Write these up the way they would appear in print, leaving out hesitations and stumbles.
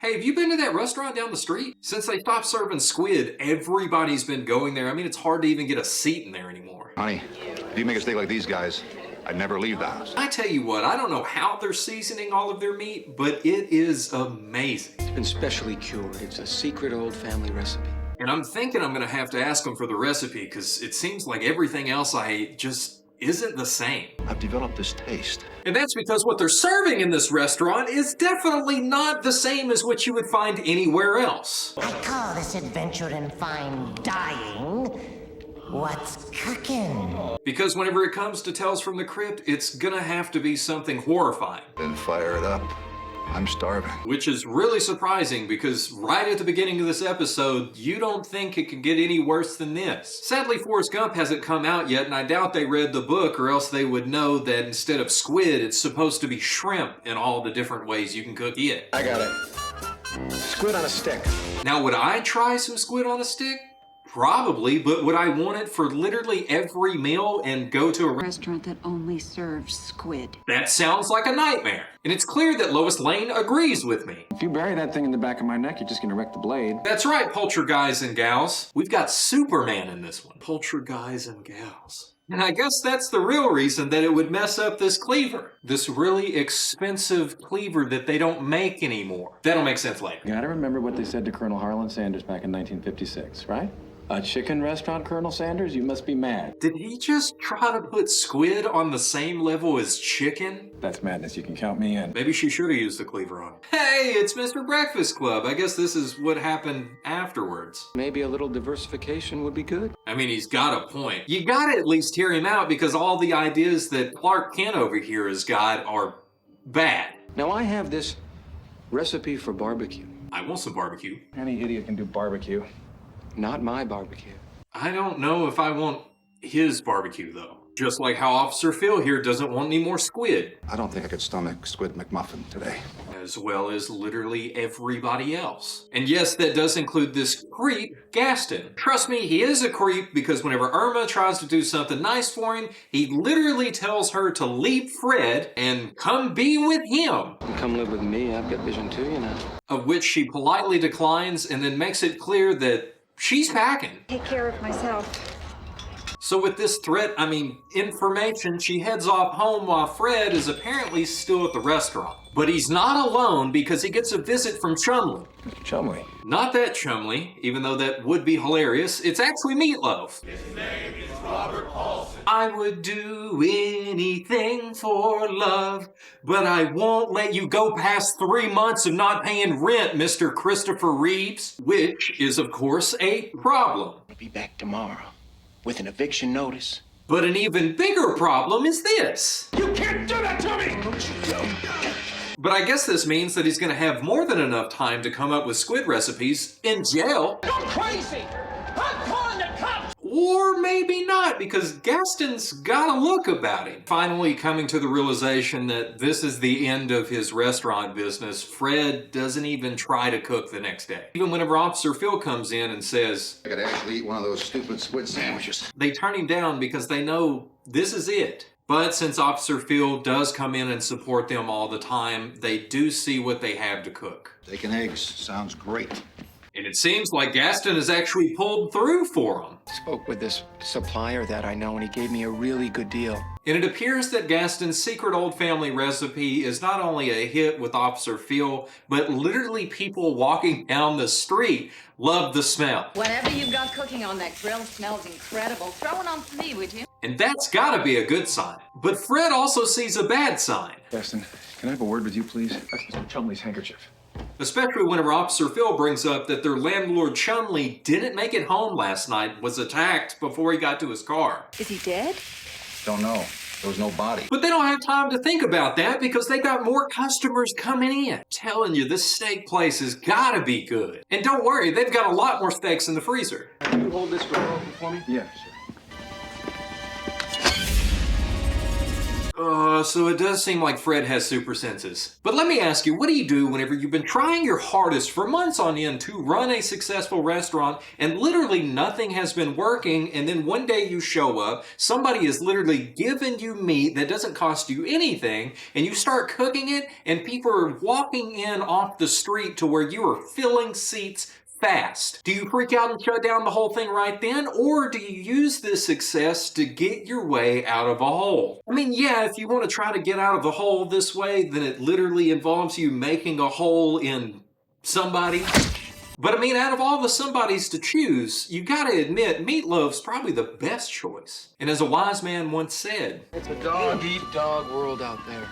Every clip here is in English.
Hey, have you been to that restaurant down the street? Since they stopped serving squid, everybody's been going there. I mean, it's hard to even get a seat in there anymore. Honey, if you make a mistake like these guys, I'd never leave the house. I tell you what, I don't know how they're seasoning all of their meat, but it is amazing. It's been specially cured. It's a secret old family recipe. And I'm thinking I'm gonna have to ask them for the recipe because it seems like everything else I ate just isn't the same. I've developed this taste. And that's because what they're serving in this restaurant is definitely not the same as what you would find anywhere else. I call this adventure in fine dying what's cooking. Because whenever it comes to Tales from the Crypt, it's gonna have to be something horrifying. Then fire it up. I'm starving. Which is really surprising because right at the beginning of this episode, you don't think it could get any worse than this. Sadly, Forrest Gump hasn't come out yet, and I doubt they read the book or else they would know that instead of squid, it's supposed to be shrimp in all the different ways you can cook it. I got it. Squid on a stick. Now, would I try some squid on a stick? Probably, but would I want it for literally every meal and go to a restaurant that only serves squid? That sounds like a nightmare. And it's clear that Lois Lane agrees with me. If you bury that thing in the back of my neck, you're just gonna wreck the blade. That's right, Poultry guys and gals. We've got Superman in this one. Poultry guys and gals. And I guess that's the real reason that it would mess up this cleaver. This really expensive cleaver that they don't make anymore. That'll make sense later. You gotta remember what they said to Colonel Harlan Sanders back in 1956, right? A chicken restaurant, Colonel Sanders? You must be mad. Did he just try to put squid on the same level as chicken? That's madness. You can count me in. Maybe she should have used the cleaver on him. Hey, it's Mr. Breakfast Club. I guess this is what happened afterwards. Maybe a little diversification would be good. I mean, he's got a point. You gotta at least hear him out because all the ideas that Clark Kent over here has got are bad. Now, I have this recipe for barbecue. I want some barbecue. Any idiot can do barbecue. Not my barbecue. I don't know if I want his barbecue, though. Just like how Officer Phil here doesn't want any more squid. I don't think I could stomach Squid McMuffin today. As well as literally everybody else. And yes, that does include this creep, Gaston. Trust me, he is a creep because whenever Irma tries to do something nice for him, he literally tells her to leave Fred and come be with him. Come live with me. I've got vision too, you know. Of which she politely declines and then makes it clear that she's packing. Take care of myself. So with this threat, I mean, information, she heads off home while Fred is apparently still at the restaurant. But he's not alone because he gets a visit from Chumley. Mr. Chumley. Not that Chumley, even though that would be hilarious. It's actually Meatloaf. His name is Robert Paulson. I would do anything for love, but I won't let you go past 3 months of not paying rent, Mr. Christopher Reeves. Which is, of course, a problem. I'll be back tomorrow with an eviction notice. But an even bigger problem is this. You can't do that to me! But I guess this means that he's gonna have more than enough time to come up with squid recipes in jail. You're crazy! I'm calling the cops! Or maybe not, because Gaston's got a look about him. Finally coming to the realization that this is the end of his restaurant business, Fred doesn't even try to cook the next day. Even whenever Officer Phil comes in and says, I could actually eat one of those stupid squid sandwiches. they turn him down because they know this is it. But since Officer Phil does come in and support them all the time, they do see what they have to cook. Steak and eggs sounds great. And it seems like Gaston has actually pulled through for them. Spoke with this supplier that I know, and he gave me a really good deal. And it appears that Gaston's secret old family recipe is not only a hit with Officer Phil, but literally people walking down the street love the smell. Whatever you've got cooking on that grill smells incredible. Throw it on for me, would you? And that's gotta be a good sign. But Fred also sees a bad sign. Gaston, can I have a word with you, please? That's Mr. Chumley's handkerchief. Especially whenever Officer Phil brings up that their landlord Chumley didn't make it home last night, was attacked before he got to his car. Is he dead? Don't know. There was no body. But they don't have time to think about that because they got more customers coming in. Telling you, this steak place has gotta be good. And don't worry, they've got a lot more steaks in the freezer. Can you hold this door open for me? Yeah, sure. So it does seem like Fred has super senses. But let me ask you, what do you do whenever you've been trying your hardest for months on end to run a successful restaurant and literally nothing has been working, and then one day you show up, somebody is literally giving you meat that doesn't cost you anything, and you start cooking it, and people are walking in off the street to where you are filling seats fast? Do you freak out and shut down the whole thing right then, or do you use this success to get your way out of a hole? I mean, yeah, if you want to try to get out of the hole this way, then it literally involves you making a hole in somebody. But I mean, out of all the somebodies to choose, you gotta admit, Meatloaf's probably the best choice. And as a wise man once said, It's a dog-eat-dog world out there,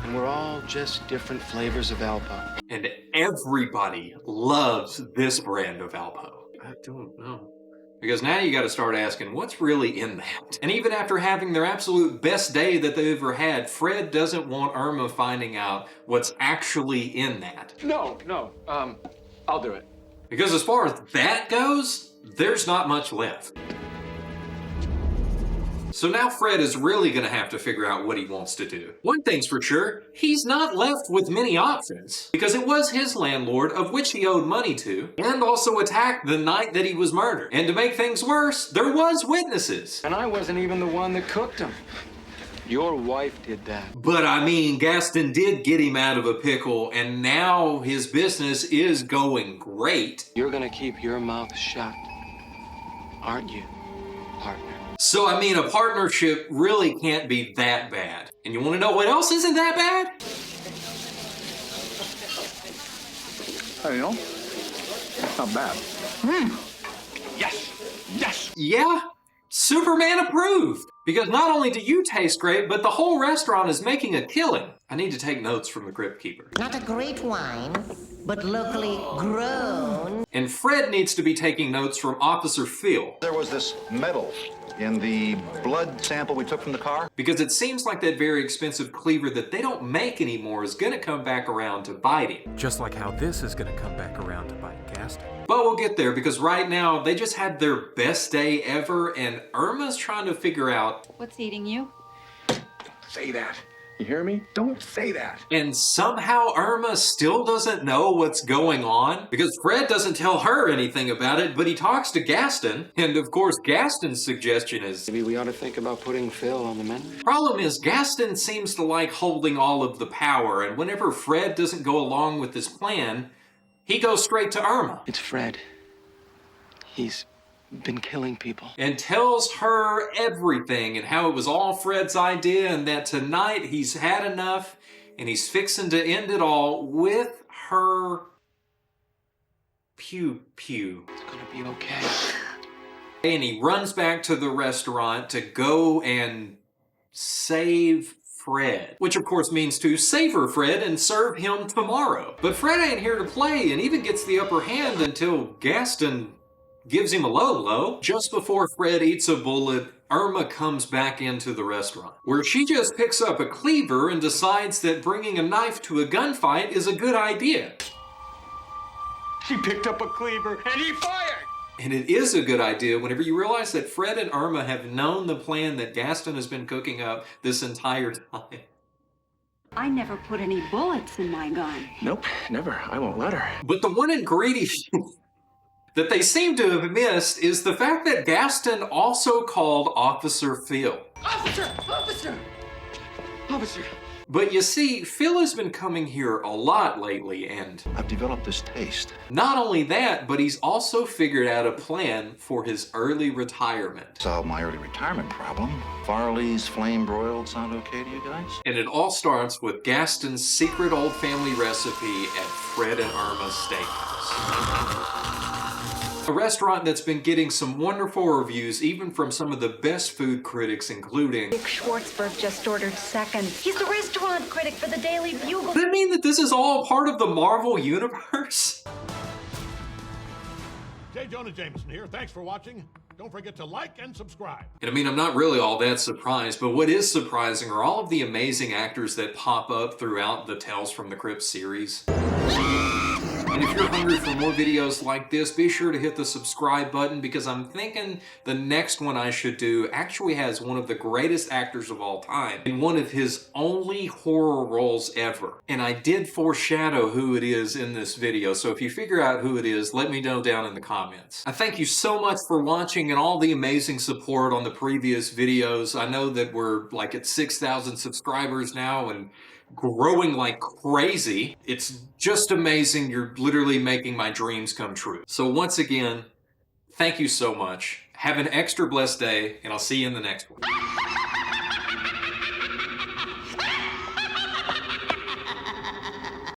and we're all just different flavors of Alpo. and everybody loves this brand of Alpo. I don't know. Because now you gotta start asking, what's really in that? And even after having their absolute best day that they've ever had, Fred doesn't want Irma finding out what's actually in that. No, I'll do it. Because as far as that goes, there's not much left. So now Fred is really gonna have to figure out what he wants to do. One thing's for sure, he's not left with many options, because it was his landlord, of which he owed money to, and also attacked the night that he was murdered. And to make things worse, there was witnesses. And I wasn't even the one that cooked them. Your wife did that. But I mean, Gaston did get him out of a pickle, and now his business is going great. You're gonna keep your mouth shut, aren't you, partner? So I mean, a partnership really can't be that bad. And you wanna know what else isn't that bad? I know. Not bad. Yes! Yeah, Superman approved. Because not only do you taste great, but the whole restaurant is making a killing. I need to take notes from the Crypt Keeper. Not a great wine, but locally grown. And Fred needs to be taking notes from Officer Phil. There was this metal in the blood sample we took from the car. Because it seems like that very expensive cleaver that they don't make anymore is gonna come back around to bite him. Just like how this is gonna come back around to bite Gaston. But we'll get there, because right now they just had their best day ever, and Irma's trying to figure out, What's eating you? Say that. You hear me? Don't say that. and somehow Irma still doesn't know what's going on, because Fred doesn't tell her anything about it, but he talks to Gaston, and of course Gaston's suggestion is, Maybe we ought to think about putting Phil on the menu. problem is Gaston seems to like holding all of the power, and whenever Fred doesn't go along with his plan, he goes straight to Irma. It's Fred. He's been killing people. And tells her everything and how it was all Fred's idea and that tonight he's had enough and he's fixing to end it all with her pew-pew. It's gonna be okay. And he runs back to the restaurant to go and save Fred. Which of course means to savor Fred and serve him tomorrow. But Fred ain't here to play and even gets the upper hand until Gaston gives him a low. Just before Fred eats a bullet, Irma comes back into the restaurant, where she just picks up a cleaver and decides that bringing a knife to a gunfight is a good idea. She picked up a cleaver and he fired! And it is a good idea whenever you realize that Fred and Irma have known the plan that Gaston has been cooking up this entire time. I never put any bullets in my gun. Nope, never. I won't let her. But the one ingredient that they seem to have missed is the fact that Gaston also called Officer Phil. Officer! Officer! Officer! But you see, Phil has been coming here a lot lately, and I've developed this taste. not only that, but he's also figured out a plan for his early retirement. Solve my early retirement problem. Farley's flame broiled sound okay to you guys? And it all starts with Gaston's secret old family recipe at Fred and Irma's Steakhouse. A restaurant that's been getting some wonderful reviews, even from some of the best food critics, including... Dick Schwartzberg just ordered second. He's the restaurant critic for the Daily Bugle. Does that mean that this is all part of the Marvel Universe? J. Jonah Jameson here. Thanks for watching. Don't forget to like and subscribe. And I mean, I'm not really all that surprised, but what is surprising are all of the amazing actors that pop up throughout the Tales from the Crypt series. And And if you're hungry for more videos like this, be sure to hit the subscribe button, because I'm thinking the next one I should do actually has one of the greatest actors of all time in one of his only horror roles ever. And I did foreshadow who it is in this video, so if you figure out who it is, let me know down in the comments. I thank you so much for watching and all the amazing support on the previous videos. I know that we're like at 6,000 subscribers now and growing like crazy. It's just amazing. You're literally making my dreams come true. So once again, thank you so much. Have an extra blessed day, and I'll see you in the next one.